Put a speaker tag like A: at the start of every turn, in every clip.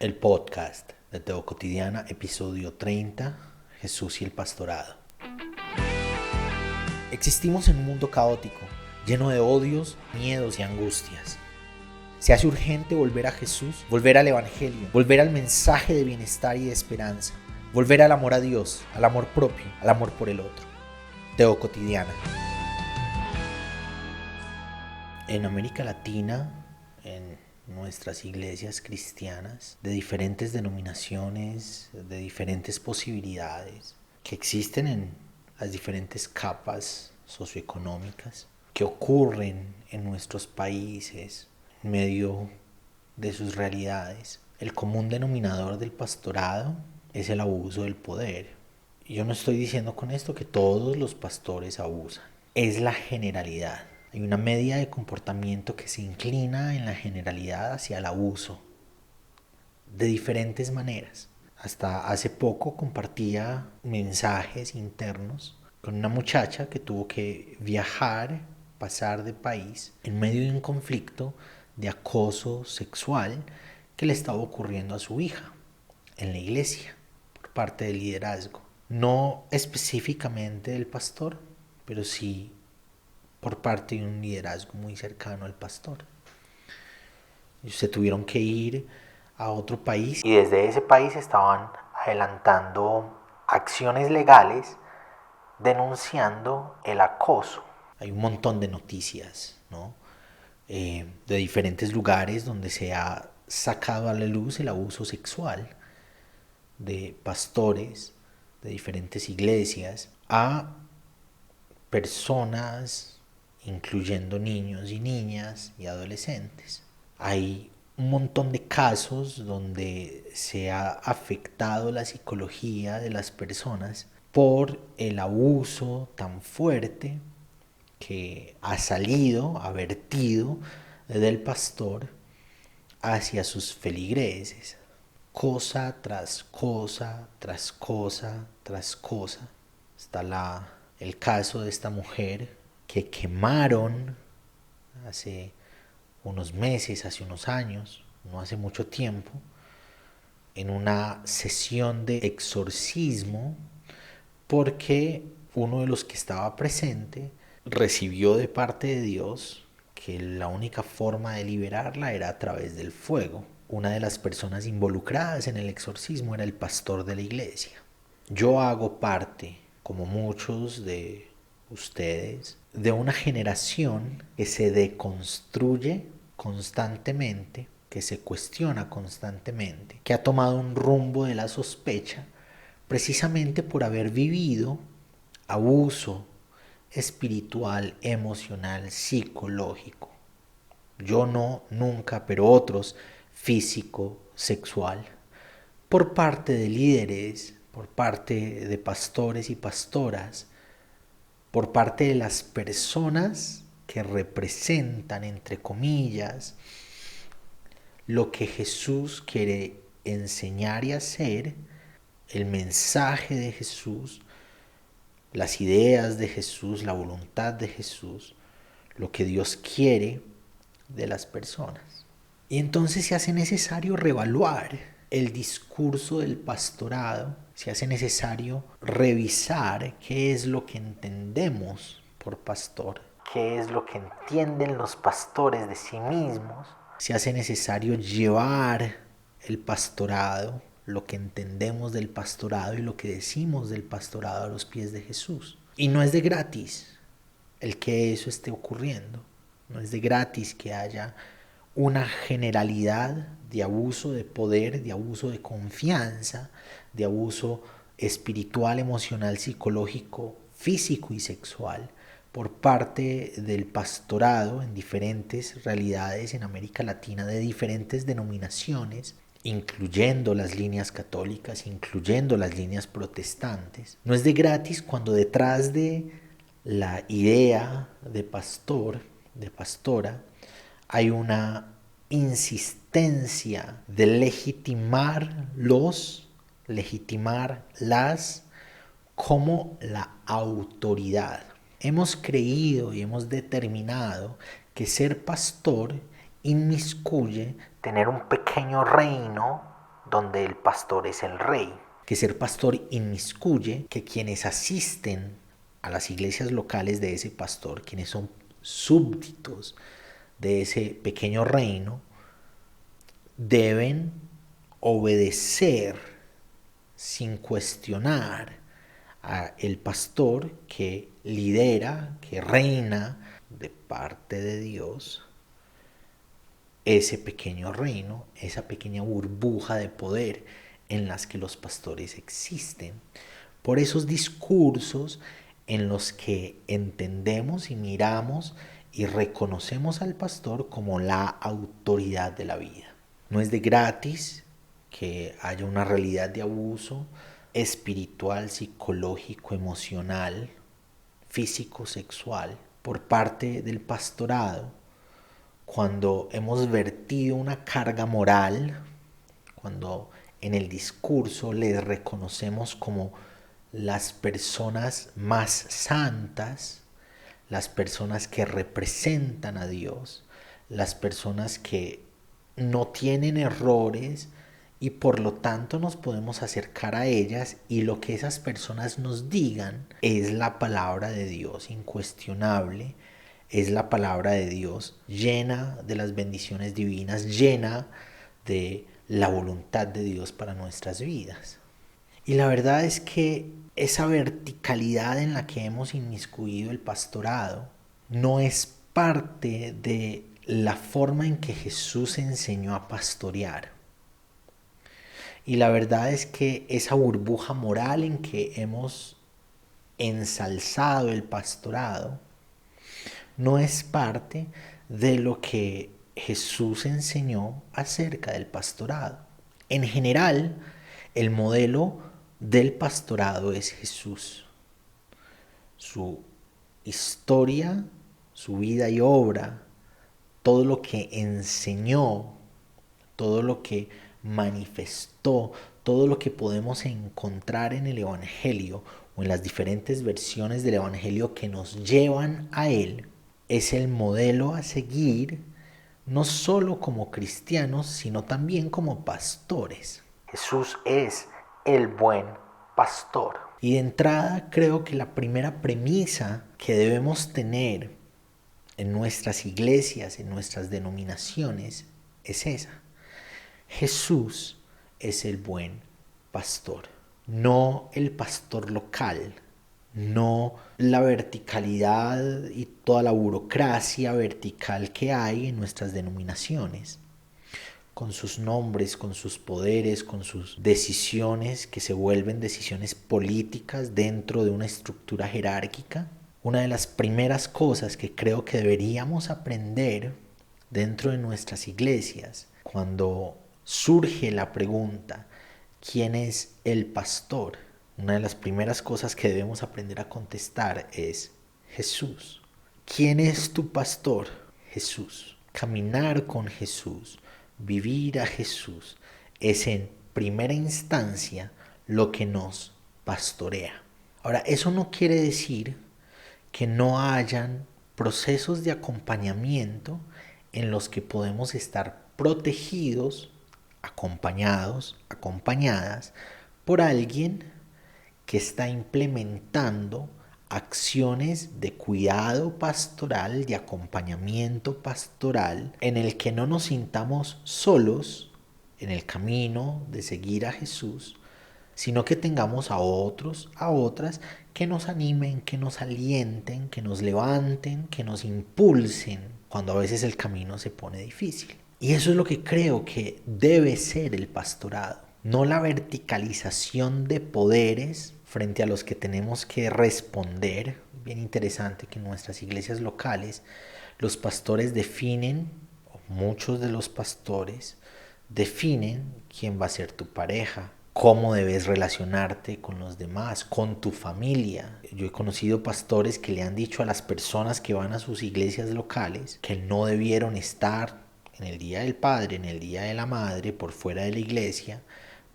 A: el podcast de Teo Cotidiana, episodio 30, Jesús y el pastorado. Existimos en un mundo caótico, lleno de odios, miedos y angustias. Se hace urgente volver a Jesús, volver al Evangelio, volver al mensaje de bienestar y de esperanza, volver al amor a Dios, al amor propio, al amor por el otro. Teo Cotidiana. En América Latina, en nuestras iglesias cristianas, de diferentes denominaciones, de diferentes posibilidades, que existen en las diferentes capas socioeconómicas, que ocurren en nuestros países, en medio de sus realidades. El común denominador del pastorado es el abuso del poder. Yo no estoy diciendo con esto que todos los pastores abusan, es la generalidad. Hay una media de comportamiento que se inclina en la generalidad hacia el abuso, de diferentes maneras. Hasta hace poco compartía mensajes internos con una muchacha que tuvo que viajar, pasar de país, en medio de un conflicto de acoso sexual que le estaba ocurriendo a su hija en la iglesia por parte del liderazgo. No específicamente del pastor, pero sí por parte de un liderazgo muy cercano al pastor. Se tuvieron que ir a otro país y desde ese país estaban adelantando acciones legales denunciando el acoso. Hay un montón de noticias, ¿no? De diferentes lugares donde se ha sacado a la luz el abuso sexual de pastores de diferentes iglesias a personas, incluyendo niños y niñas y adolescentes. Hay un montón de casos donde se ha afectado la psicología de las personas por el abuso tan fuerte que ha salido, ha vertido del pastor hacia sus feligreses. Cosa tras cosa, tras cosa, tras cosa. Está el caso de esta mujer que quemaron hace unos meses, hace unos años, no hace mucho tiempo, en una sesión de exorcismo, porque uno de los que estaba presente recibió de parte de Dios que la única forma de liberarla era a través del fuego. Una de las personas involucradas en el exorcismo era el pastor de la iglesia. Yo hago parte, como muchos de ustedes, de una generación que se deconstruye constantemente, que se cuestiona constantemente, que ha tomado un rumbo de la sospecha precisamente por haber vivido abuso espiritual, emocional, psicológico. Yo no, nunca, pero otros, físico, sexual, por parte de líderes, por parte de pastores y pastoras, por parte de las personas que representan, entre comillas, lo que Jesús quiere enseñar y hacer, el mensaje de Jesús, las ideas de Jesús, la voluntad de Jesús, lo que Dios quiere de las personas. Y entonces se hace necesario reevaluar el discurso del pastorado, se hace necesario revisar qué es lo que entendemos por pastor, qué es lo que entienden los pastores de sí mismos. Se hace necesario llevar el pastorado, lo que entendemos del pastorado y lo que decimos del pastorado a los pies de Jesús. Y no es de gratis el que eso esté ocurriendo. No es de gratis que haya una generalidad de abuso de poder, de abuso de confianza, de abuso espiritual, emocional, psicológico, físico y sexual por parte del pastorado en diferentes realidades en América Latina de diferentes denominaciones, incluyendo las líneas católicas, incluyendo las líneas protestantes. No es de gratis cuando detrás de la idea de pastor, de pastora, hay una insistencia de legitimarlas como la autoridad. Hemos creído y hemos determinado que ser pastor inmiscuye tener un pequeño reino donde el pastor es el rey. Que ser pastor inmiscuye que quienes asisten a las iglesias locales de ese pastor, quienes son súbditos de ese pequeño reino, deben obedecer sin cuestionar a el pastor que lidera, que reina de parte de Dios ese pequeño reino, esa pequeña burbuja de poder en las que los pastores existen. Por esos discursos en los que entendemos y miramos y reconocemos al pastor como la autoridad de la vida. No es de gratis que haya una realidad de abuso espiritual, psicológico, emocional, físico, sexual por parte del pastorado cuando hemos vertido una carga moral, cuando en el discurso les reconocemos como las personas más santas, las personas que representan a Dios, las personas que no tienen errores y por lo tanto nos podemos acercar a ellas y lo que esas personas nos digan es la palabra de Dios incuestionable, es la palabra de Dios llena de las bendiciones divinas, llena de la voluntad de Dios para nuestras vidas. Y la verdad es que esa verticalidad en la que hemos inmiscuido el pastorado no es parte de la forma en que Jesús enseñó a pastorear. Y la verdad es que esa burbuja moral en que hemos ensalzado el pastorado no es parte de lo que Jesús enseñó acerca del pastorado. En general, el modelo del pastorado es Jesús. Su historia, su vida y obra, todo lo que enseñó, todo lo que manifestó, todo lo que podemos encontrar en el Evangelio o en las diferentes versiones del Evangelio que nos llevan a Él, es el modelo a seguir, no solo como cristianos, sino también como pastores. Jesús es el buen pastor. Y de entrada creo que la primera premisa que debemos tener en nuestras iglesias, en nuestras denominaciones, es esa. Jesús es el buen pastor, no el pastor local, no la verticalidad y toda la burocracia vertical que hay en nuestras denominaciones, con sus nombres, con sus poderes, con sus decisiones que se vuelven decisiones políticas dentro de una estructura jerárquica. Una de las primeras cosas que creo que deberíamos aprender dentro de nuestras iglesias, cuando surge la pregunta, ¿quién es el pastor? Una de las primeras cosas que debemos aprender a contestar es Jesús. ¿Quién es tu pastor? Jesús. Caminar con Jesús, vivir a Jesús, es en primera instancia lo que nos pastorea. Ahora, eso no quiere decir que no hayan procesos de acompañamiento en los que podemos estar protegidos, acompañados, acompañadas por alguien que está implementando acciones de cuidado pastoral, de acompañamiento pastoral, en el que no nos sintamos solos en el camino de seguir a Jesús, sino que tengamos a otros, a otras, que nos animen, que nos alienten, que nos levanten, que nos impulsen cuando a veces el camino se pone difícil. Y eso es lo que creo que debe ser el pastorado, no la verticalización de poderes frente a los que tenemos que responder. Bien interesante que en nuestras iglesias locales los pastores definen, o muchos de los pastores definen quién va a ser tu pareja, cómo debes relacionarte con los demás, con tu familia. Yo he conocido pastores que le han dicho a las personas que van a sus iglesias locales que no debieron estar en el Día del Padre, en el Día de la Madre, por fuera de la iglesia,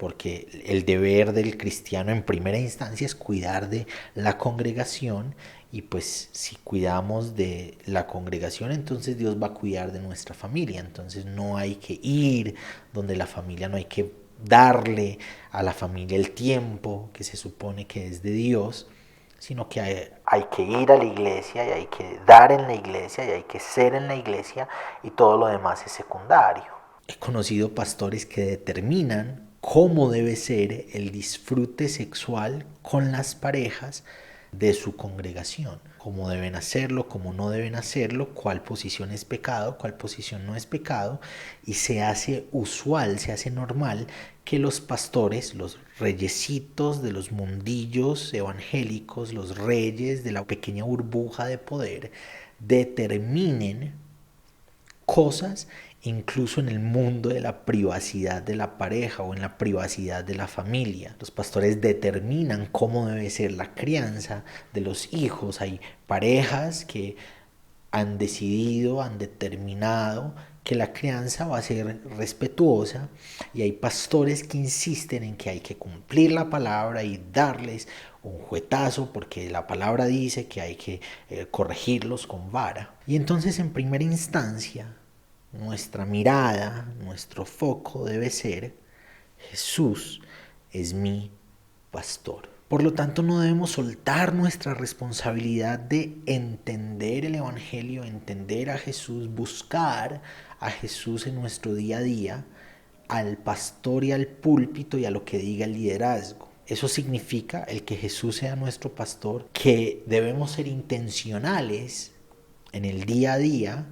A: porque el deber del cristiano en primera instancia es cuidar de la congregación, y pues si cuidamos de la congregación, entonces Dios va a cuidar de nuestra familia. Entonces no hay que ir donde la familia, no hay que darle a la familia el tiempo que se supone que es de Dios, sino que hay que ir a la iglesia y hay que dar en la iglesia y hay que ser en la iglesia y todo lo demás es secundario. He conocido pastores que determinan cómo debe ser el disfrute sexual con las parejas de su congregación, cómo deben hacerlo, cómo no deben hacerlo, cuál posición es pecado, cuál posición no es pecado, y se hace usual, se hace normal que los pastores, los reyesitos de los mundillos evangélicos, los reyes de la pequeña burbuja de poder, determinen cosas incluso en el mundo de la privacidad de la pareja o en la privacidad de la familia. Los pastores determinan cómo debe ser la crianza de los hijos. Hay parejas que han decidido, han determinado que la crianza va a ser respetuosa y hay pastores que insisten en que hay que cumplir la palabra y darles un juetazo porque la palabra dice que hay que corregirlos con vara. Y entonces en primera instancia nuestra mirada, nuestro foco debe ser: Jesús es mi pastor. Por lo tanto, no debemos soltar nuestra responsabilidad de entender el Evangelio, entender a Jesús, buscar a Jesús en nuestro día a día, al pastor y al púlpito y a lo que diga el liderazgo. Eso significa el que Jesús sea nuestro pastor, que debemos ser intencionales en el día a día,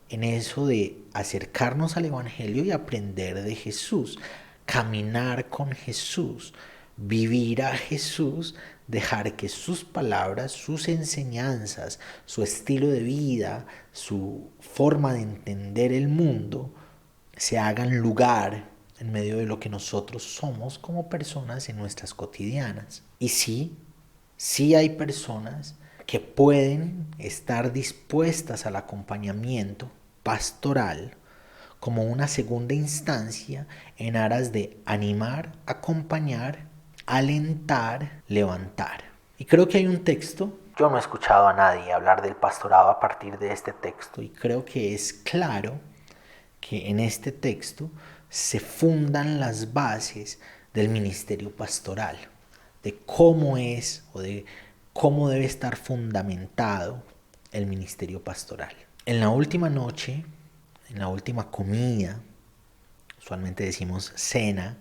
A: en eso de acercarnos al Evangelio y aprender de Jesús, caminar con Jesús, vivir a Jesús, dejar que sus palabras, sus enseñanzas, su estilo de vida, su forma de entender el mundo, se hagan lugar en medio de lo que nosotros somos como personas en nuestras cotidianas. Y sí hay personas que pueden estar dispuestas al acompañamiento pastoral como una segunda instancia en aras de animar, acompañar, alentar, levantar. Y creo que hay un texto, yo no he escuchado a nadie hablar del pastorado a partir de este texto, y creo que es claro que en este texto se fundan las bases del ministerio pastoral, de cómo es o de cómo debe estar fundamentado el ministerio pastoral. En la última noche, en la última comida, usualmente decimos cena,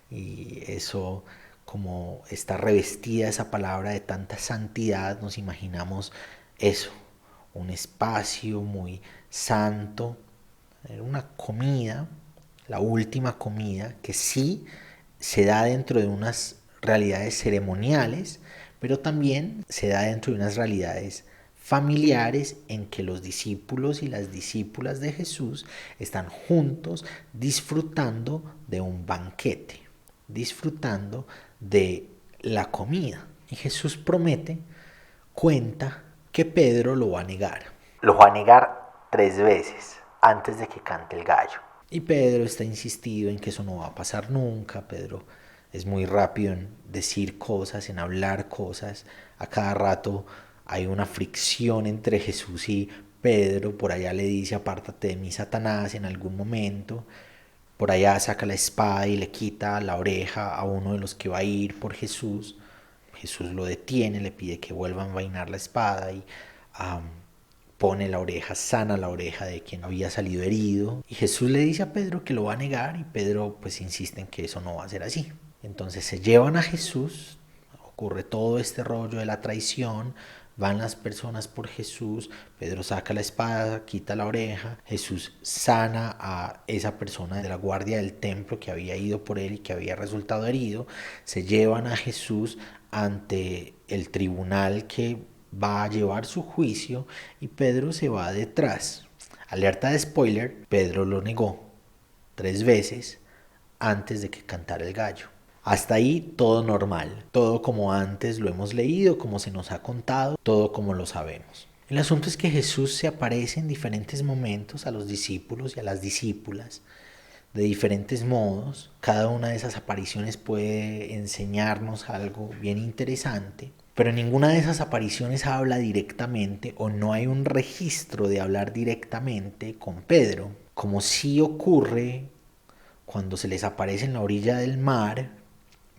A: y eso, como está revestida esa palabra de tanta santidad, nos imaginamos eso, un espacio muy santo. Era una comida, la última comida, que sí se da dentro de unas realidades ceremoniales, pero también se da dentro de unas realidades familiares en que los discípulos y las discípulas de Jesús están juntos disfrutando de un banquete, disfrutando de la comida. Y Jesús promete, cuenta que Pedro lo va a negar. Lo va a negar 3 veces antes de que cante el gallo. Y Pedro está insistido en que eso no va a pasar nunca. Pedro es muy rápido en decir cosas, en hablar cosas. A cada rato hay una fricción entre Jesús y Pedro. Por allá le dice: apártate de mí, Satanás, en algún momento. Por allá saca la espada y le quita la oreja a uno de los que va a ir por Jesús. Jesús lo detiene, le pide que vuelva a envainar la espada y pone la oreja, sana la oreja de quien había salido herido. Y Jesús le dice a Pedro que lo va a negar, y Pedro pues insiste en que eso no va a ser así. Entonces se llevan a Jesús, ocurre todo este rollo de la traición, van las personas por Jesús, Pedro saca la espada, quita la oreja, Jesús sana a esa persona de la guardia del templo que había ido por él y que había resultado herido, se llevan a Jesús ante el tribunal que va a llevar su juicio y Pedro se va detrás. Alerta de spoiler: Pedro lo negó 3 veces antes de que cantara el gallo. Hasta ahí todo normal, todo como antes lo hemos leído, como se nos ha contado, todo como lo sabemos. El asunto es que Jesús se aparece en diferentes momentos a los discípulos y a las discípulas de diferentes modos. Cada una de esas apariciones puede enseñarnos algo bien interesante, pero ninguna de esas apariciones habla directamente, o no hay un registro de hablar directamente con Pedro, como sí ocurre cuando se les aparece en la orilla del mar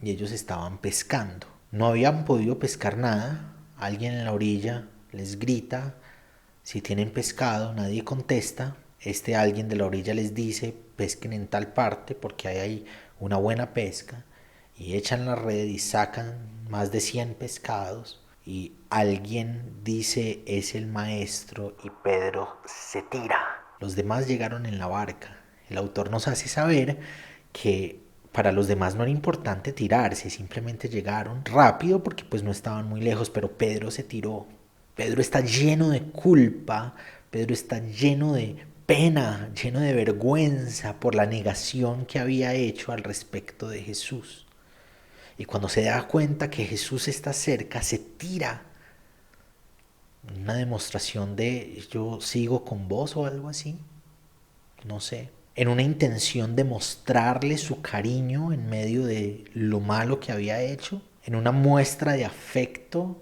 A: y ellos estaban pescando. No habían podido pescar nada. Alguien en la orilla les grita si tienen pescado, nadie contesta. Este alguien de la orilla les dice pesquen en tal parte porque hay ahí una buena pesca, y echan la red y sacan más de 100 pescados, y alguien dice es el maestro y Pedro se tira. Los demás llegaron en la barca. El autor nos hace saber que para los demás no era importante tirarse, simplemente llegaron rápido porque pues no estaban muy lejos, pero Pedro se tiró. Pedro está lleno de culpa, Pedro está lleno de pena, lleno de vergüenza por la negación que había hecho al respecto de Jesús. Y cuando se da cuenta que Jesús está cerca, se tira. Una demostración de yo sigo con vos o algo así. No sé. En una intención de mostrarle su cariño en medio de lo malo que había hecho. En una muestra de afecto,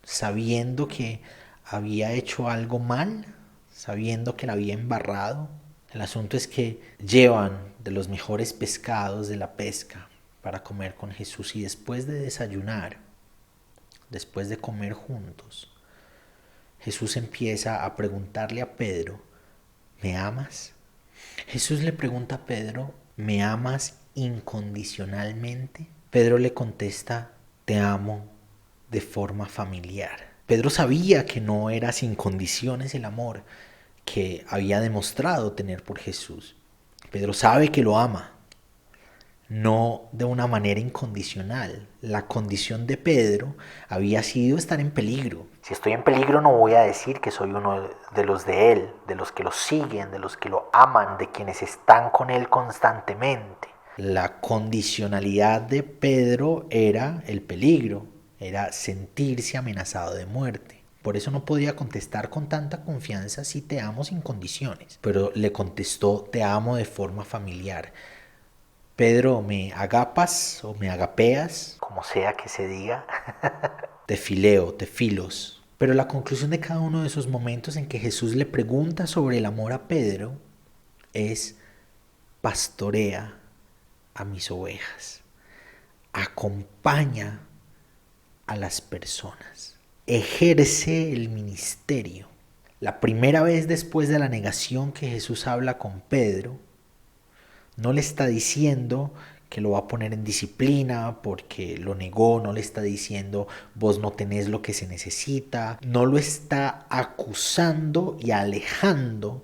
A: sabiendo que había hecho algo mal, sabiendo que la había embarrado. El asunto es que llevan de los mejores pescados de la pesca para comer con Jesús, y después de desayunar, después de comer juntos, Jesús empieza a preguntarle a Pedro, ¿me amas? Jesús le pregunta a Pedro, ¿me amas incondicionalmente? Pedro le contesta, te amo de forma familiar. Pedro sabía que no era sin condiciones el amor que había demostrado tener por Jesús. Pedro sabe que lo ama, no de una manera incondicional. La condición de Pedro había sido estar en peligro. Si estoy en peligro no voy a decir que soy uno de los de él, de los que lo siguen, de los que lo aman, de quienes están con él constantemente. La condicionalidad de Pedro era el peligro, era sentirse amenazado de muerte. Por eso no podía contestar con tanta confianza si te amo sin condiciones, pero le contestó te amo de forma familiar. Pedro, ¿me agapas o me agapeas? Como sea que se diga. Te fileo, te filos. Pero la conclusión de cada uno de esos momentos en que Jesús le pregunta sobre el amor a Pedro es pastorea a mis ovejas, acompaña a las personas, ejerce el ministerio. La primera vez después de la negación que Jesús habla con Pedro, no le está diciendo que lo va a poner en disciplina porque lo negó, no le está diciendo vos no tenés lo que se necesita, no lo está acusando y alejando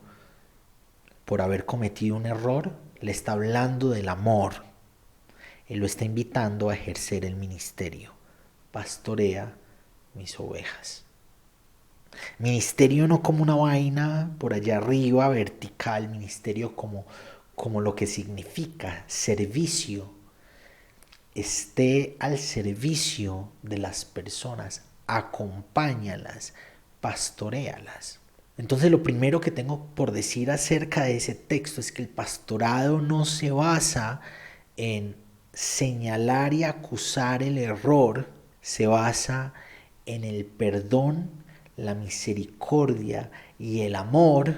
A: por haber cometido un error, le está hablando del amor. Él lo está invitando a ejercer el ministerio. Pastorea mis ovejas. Ministerio no como una vaina por allá arriba, vertical, ministerio como lo que significa servicio. Esté al servicio de las personas, acompáñalas, pastoréalas. Entonces lo primero que tengo por decir acerca de ese texto es que el pastorado no se basa en señalar y acusar el error, se basa en el perdón, la misericordia y el amor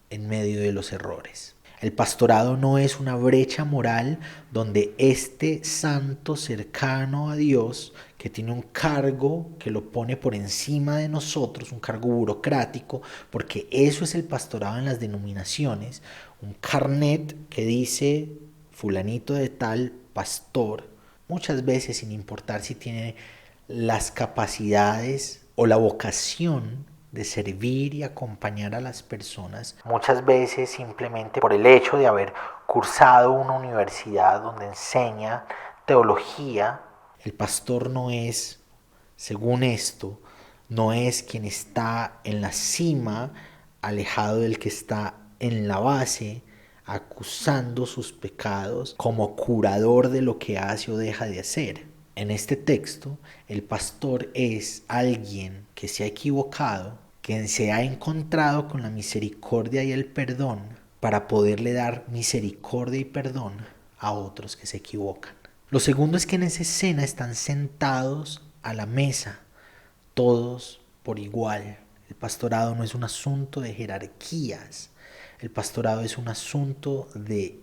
A: en medio de los errores. El pastorado no es una brecha moral donde este santo cercano a Dios, que tiene un cargo que lo pone por encima de nosotros, un cargo burocrático, porque eso es el pastorado en las denominaciones, un carnet que dice fulanito de tal pastor, muchas veces sin importar si tiene las capacidades o la vocación de servir y acompañar a las personas, muchas veces simplemente por el hecho de haber cursado una universidad donde enseña teología. El pastor no es, según esto, no es quien está en la cima, alejado del que está en la base, acusando sus pecados como curador de lo que hace o deja de hacer. En este texto, el pastor es alguien que se ha equivocado, que se ha encontrado con la misericordia y el perdón para poderle dar misericordia y perdón a otros que se equivocan. Lo segundo es que en esa escena están sentados a la mesa, todos por igual. El pastorado no es un asunto de jerarquías, el pastorado es un asunto de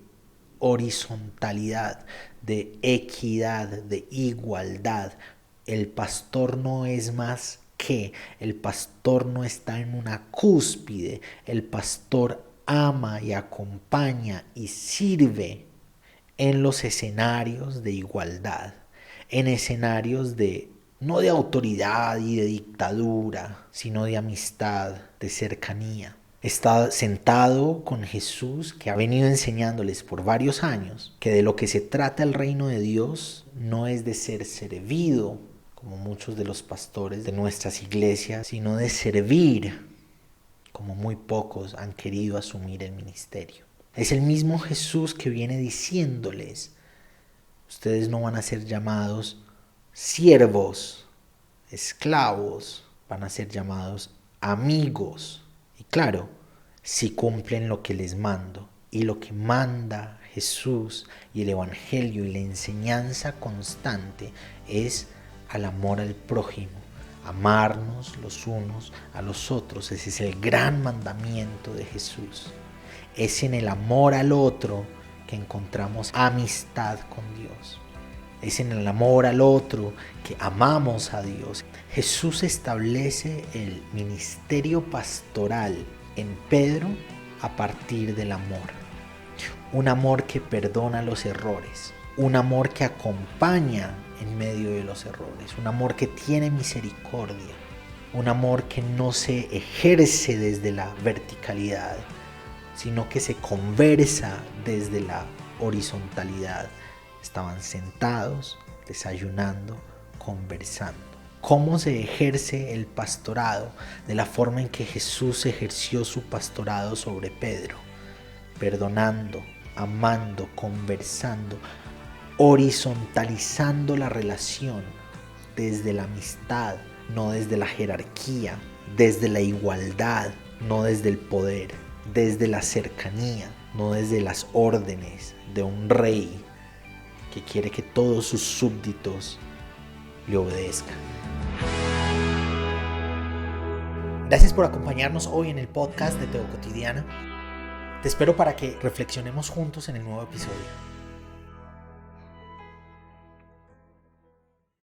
A: horizontalidad, de equidad, de igualdad. El pastor no es más que, el pastor no está en una cúspide, el pastor ama y acompaña y sirve en los escenarios de igualdad, en escenarios de no de autoridad y de dictadura, sino de amistad, de cercanía. Está sentado con Jesús, que ha venido enseñándoles por varios años que de lo que se trata el reino de Dios no es de ser servido, como muchos de los pastores de nuestras iglesias, sino de servir, como muy pocos han querido asumir el ministerio. Es el mismo Jesús que viene diciéndoles: ustedes no van a ser llamados siervos, esclavos, van a ser llamados amigos. Y claro, si cumplen lo que les mando. Y lo que manda Jesús y el Evangelio y la enseñanza constante es al amor al prójimo, amarnos los unos a los otros. Ese es el gran mandamiento de Jesús. Es en el amor al otro que encontramos amistad con Dios. Es en el amor al otro que amamos a Dios. Jesús establece el ministerio pastoral en Pedro a partir del amor. Un amor que perdona los errores. Un amor que acompaña en medio de los errores. Un amor que tiene misericordia. Un amor que no se ejerce desde la verticalidad, sino que se conversa desde la horizontalidad. Estaban sentados, desayunando, conversando. ¿Cómo se ejerce el pastorado? De la forma en que Jesús ejerció su pastorado sobre Pedro, perdonando, amando, conversando, horizontalizando la relación desde la amistad, no desde la jerarquía, desde la igualdad, no desde el poder, desde la cercanía, no desde las órdenes de un rey que quiere que todos sus súbditos le obedezcan. Gracias por acompañarnos hoy en el podcast de Teo Cotidiana. Te espero para que reflexionemos juntos en el nuevo episodio.